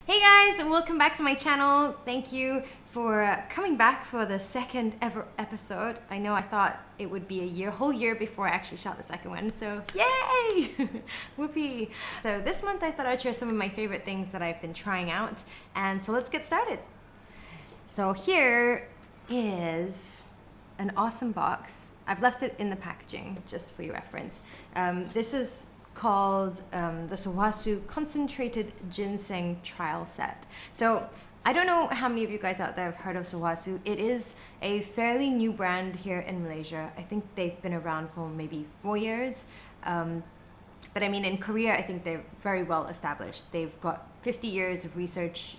Hey guys, and welcome back to my channel. Thank you for coming back for the second ever episode. I know I thought it would be a whole year before I actually shot the second one, so yay! Whoopee! So this month I thought I'd share some of my favorite things that I've been trying out, and so let's get started. So here is an awesome box. I've left it in the packaging just for your reference. This is called the Sulwhasoo Concentrated Ginseng Trial Set. So I don't know how many of you guys out there have heard of Sulwhasoo. It is a fairly new brand here in Malaysia. I think they've been around for maybe 4 years. But I mean, in Korea, I think they're very well established. They've got 50 years of research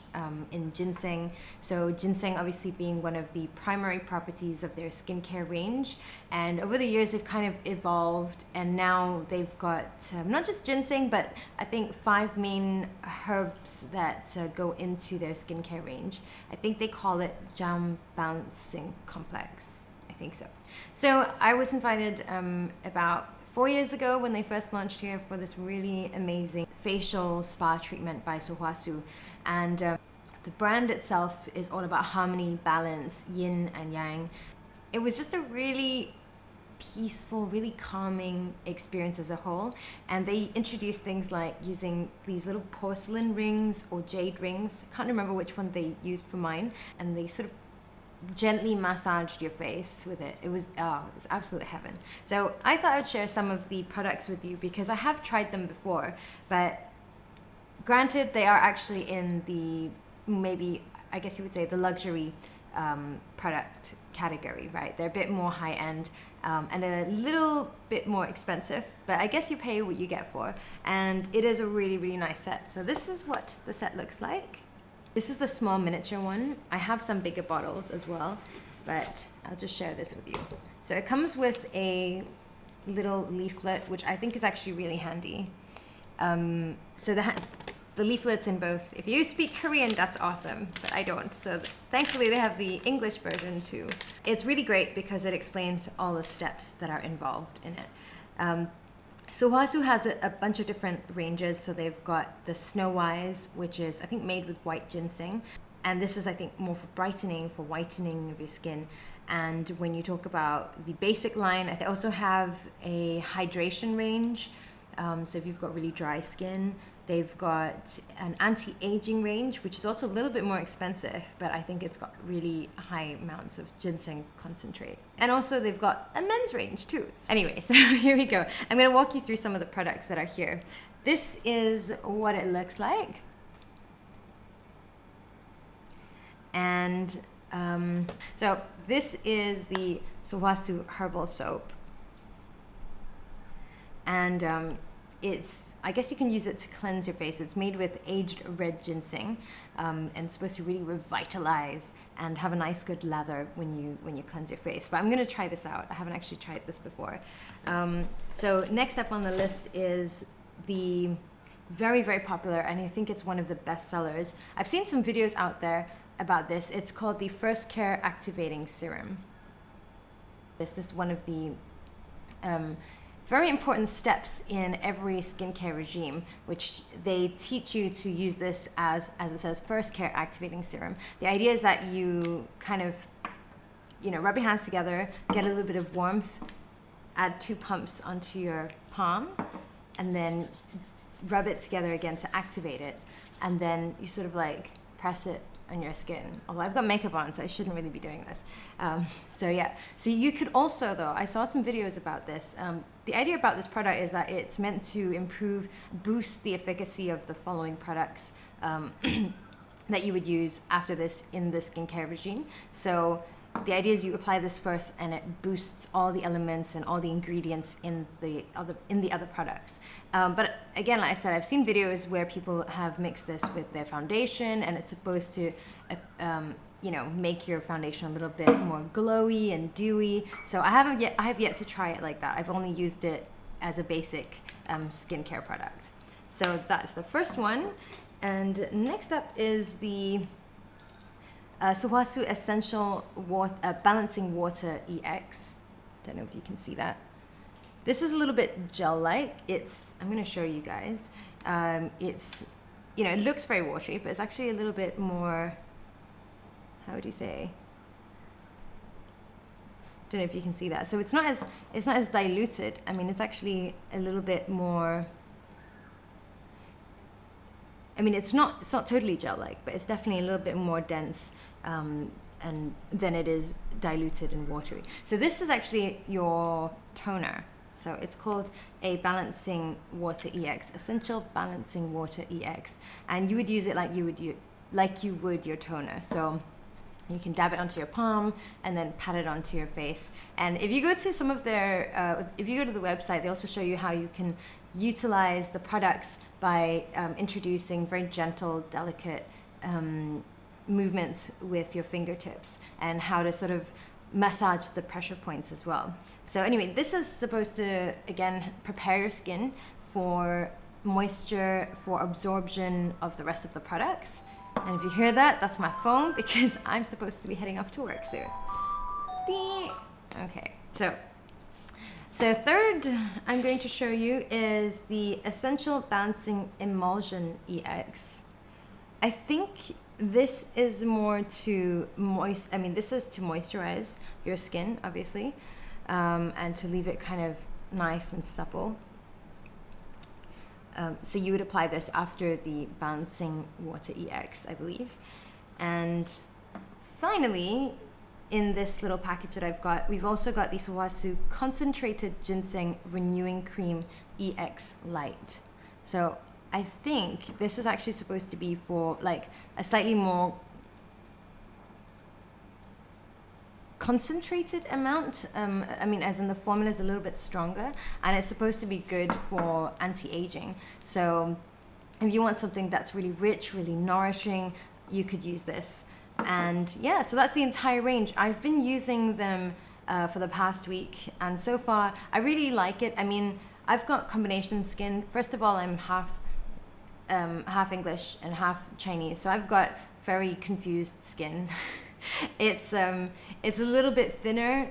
in ginseng. So ginseng obviously being one of the primary properties of their skincare range. And over the years, they've kind of evolved. And now they've got not just ginseng, but I think 5 main herbs that go into their skincare range. I think they call it Jam Balancing Complex. I think so. So I was invited about 4 years ago when they first launched here for this really amazing facial spa treatment by Sulwhasoo. And the brand itself is all about harmony, balance, yin and yang. It was just a really peaceful, really calming experience as a whole. And they introduced things like using these little porcelain rings or jade rings. I can't remember which one they used for mine. And they sort of gently massaged your face with it. It was absolute heaven. So I thought I would share some of the products with you because I have tried them before, but granted they are actually in the, maybe I guess you would say, the luxury product category, right? They're a bit more high-end and a little bit more expensive, but I guess you pay what you get for, and it is a really, really nice set. So this is what the set looks like. This is the small miniature one. I have some bigger bottles as well, but I'll just share this with you. So it comes with a little leaflet, which I think is actually really handy. So the leaflet's in both. If you speak Korean, that's awesome, but I don't. So thankfully they have the English version too. It's really great because it explains all the steps that are involved in it. Sulwhasoo has a bunch of different ranges. So they've got the Snow Wise, which is I think made with white ginseng, and this is I think more for brightening, for whitening of your skin. And when you talk about the basic line, I also have a hydration range. So if you've got really dry skin, they've got an anti-aging range, which is also a little bit more expensive, but I think it's got really high amounts of ginseng concentrate. And also they've got a men's range too. Anyway, so here we go. I'm gonna walk you through some of the products that are here. This is what it looks like. And so this is the Sulwhasoo Herbal Soap. And I guess you can use it to cleanse your face. It's made with aged red ginseng, and it's supposed to really revitalize and have a nice good lather when you cleanse your face. But I'm gonna try this out. I haven't actually tried this before. So next up on the list is the very, very popular, and I think it's one of the best sellers. I've seen some videos out there about this. It's called the First Care Activating Serum. This is one of the very important steps in every skincare regime, which they teach you to use this as it says, first care activating serum. The idea is that you kind of, rub your hands together, get a little bit of warmth, add 2 pumps onto your palm, and then rub it together again to activate it. And then you sort of like press it on your skin. Although I've got makeup on, so I shouldn't really be doing this. So yeah, so you could also, though, I saw some videos about this. The idea about this product is that it's meant to boost the efficacy of the following products that you would use after this in the skincare regime. So the idea is you apply this first and it boosts all the elements and all the ingredients in the other products. But again, like I said, I've seen videos where people have mixed this with their foundation, and it's supposed to make your foundation a little bit more glowy and dewy. So I have yet to try it like that. I've only used it as a basic skincare product. So that's the first one. And next up is the Sulwhasoo Essential Balancing Water EX. Don't know if you can see that. This is a little bit gel-like. I'm going to show you guys. It's you know, it looks very watery, but it's actually a little bit more, how would you say? Don't know if you can see that. So it's not as diluted. I mean, it's actually a little bit more, I mean, it's not totally gel-like, but it's definitely a little bit more dense, and then it is diluted and watery. So this is actually your toner. So it's called a Balancing Water EX, Essential Balancing Water EX, and you would use it like you would your toner. So you can dab it onto your palm and then pat it onto your face. And if you go to some of their, if you go to the website, they also show you how you can utilize the products by introducing very gentle, delicate movements with your fingertips, and how to sort of massage the pressure points as well. So anyway, this is supposed to, again, prepare your skin for moisture, for absorption of the rest of the products. And if you hear that, that's my phone, because I'm supposed to be heading off to work soon. Okay, so third I'm going to show you is the Essential Balancing Emulsion EX. I think this is more to this is to moisturize your skin, obviously, and to leave it kind of nice and supple. So you would apply this after the Balancing Water EX, I believe. And finally, in this little package that I've got, we've also got the Sulwhasoo Concentrated Ginseng Renewing Cream EX Light. So I think this is actually supposed to be for like a slightly more concentrated amount. I mean, as in the formula is a little bit stronger, and it's supposed to be good for anti-aging. So if you want something that's really rich, really nourishing, you could use this. And yeah, so that's the entire range. I've been using them for the past week, and so far I really like it. I mean, I've got combination skin. First of all, I'm half English and half Chinese, so I've got very confused skin. It's a little bit thinner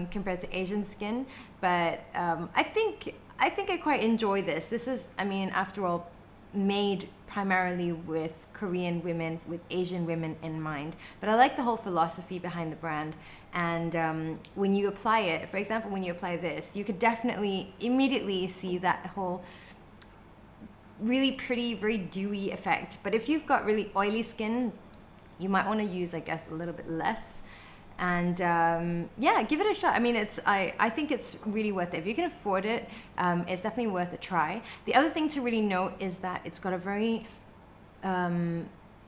compared to Asian skin, but I think I quite enjoy this. This is, I mean, after all, made primarily with Korean women, with Asian women in mind. But I like the whole philosophy behind the brand. And when you apply it, for example, when you apply this, you could definitely immediately see that whole really pretty, very dewy effect. But if you've got really oily skin, you might want to use, I guess, a little bit less. And yeah, give it a shot. I mean, I think it's really worth it. If you can afford it, it's definitely worth a try. The other thing to really note is that it's got a very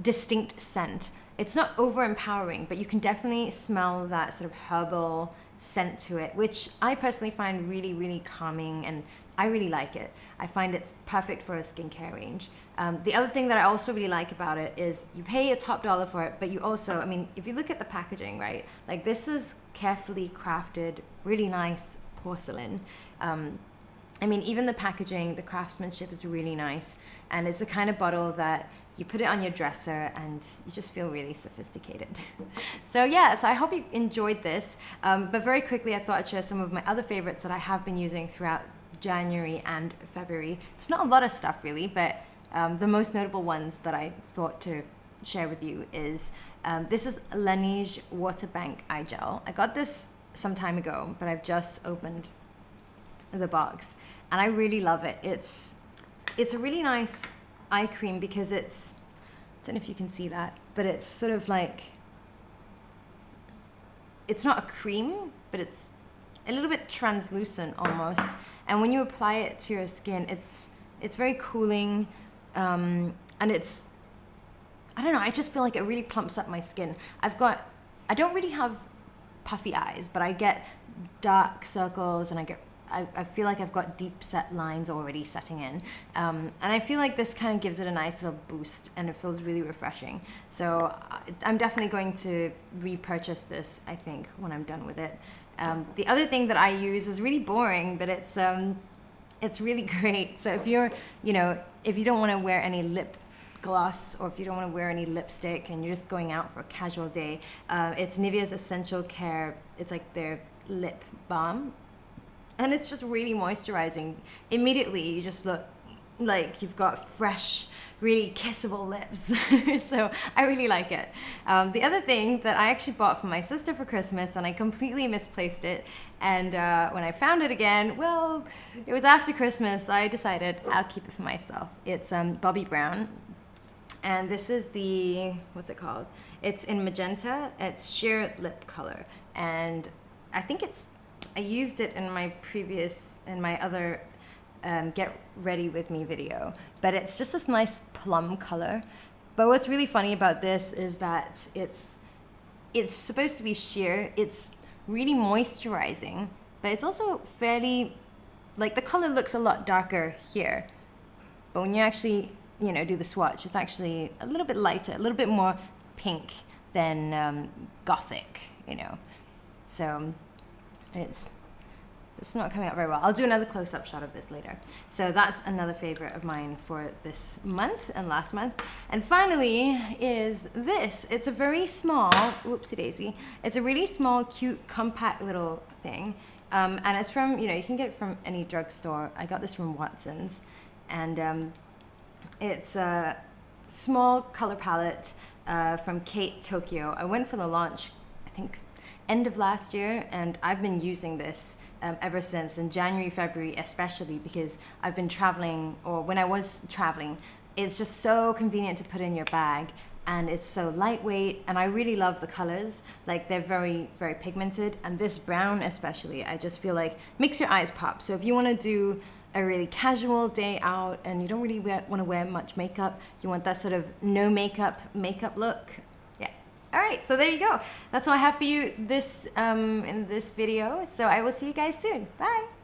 distinct scent. It's not over-empowering, but you can definitely smell that sort of herbal scent to it, which I personally find really, really calming, and I really like it. I find it's perfect for a skincare range. The other thing that I also really like about it is you pay a top dollar for it, but you also, I mean, if you look at the packaging, right, like this is carefully crafted, really nice porcelain. I mean, even the packaging, the craftsmanship is really nice, and it's the kind of bottle that you put it on your dresser and you just feel really sophisticated. So yeah, so I hope you enjoyed this, but very quickly I thought I'd share some of my other favorites that I have been using throughout January and February. It's not a lot of stuff really, but the most notable ones that I thought to share with you is this is LANEIGE Waterbank Eye Gel. I got this some time ago, but I've just opened the box and I really love it. It's a really nice eye cream because it's, I don't know if you can see that, but it's sort of like, it's not a cream, but it's a little bit translucent almost. And when you apply it to your skin, it's very cooling, and it's, I don't know, I just feel like it really plumps up my skin. I don't really have puffy eyes, but I get dark circles and I feel like I've got deep set lines already setting in. And I feel like this kind of gives it a nice little boost and it feels really refreshing. So I'm definitely going to repurchase this, I think, when I'm done with it. The other thing that I use is really boring, but it's really great. So if you're, if you don't want to wear any lip gloss or if you don't want to wear any lipstick and you're just going out for a casual day, it's NIVEA's Essential Care. It's like their lip balm. And it's just really moisturizing. Immediately, you just look like you've got fresh, really kissable lips. So I really like it. The other thing that I actually bought for my sister for Christmas, and I completely misplaced it, and when I found it again, well, it was after Christmas, so I decided I'll keep it for myself. It's BOBBI Brown, and this is the, what's it called? It's in Magenta. It's sheer lip color, and I think I used it in my other get ready with me video, but it's just this nice plum color. But what's really funny about this is that it's supposed to be sheer. It's really moisturizing, but it's also fairly, like, the color looks a lot darker here, but when you actually, you know, do the swatch, it's actually a little bit lighter, a little bit more pink than gothic, you know. So it's not coming out very well. I'll do another close-up shot of this later. So that's another favorite of mine for this month and last month. And finally is this. It's a very small, whoopsie daisy. It's a really small, cute, compact little thing. And it's from, you know, you can get it from any drugstore. I got this from Watson's. And it's a small color palette from Kate Tokyo. I went for the launch, I think, end of last year, and I've been using this ever since, in January, February especially, because I've been traveling, or when I was traveling, it's just so convenient to put in your bag, and it's so lightweight, and I really love the colors. Like, they're very, very pigmented, and this brown especially, I just feel like makes your eyes pop. So if you want to do a really casual day out and you don't really want to wear much makeup, you want that sort of no makeup look, yeah. All right, so there you go. That's all I have for you in this video. So I will see you guys soon. Bye.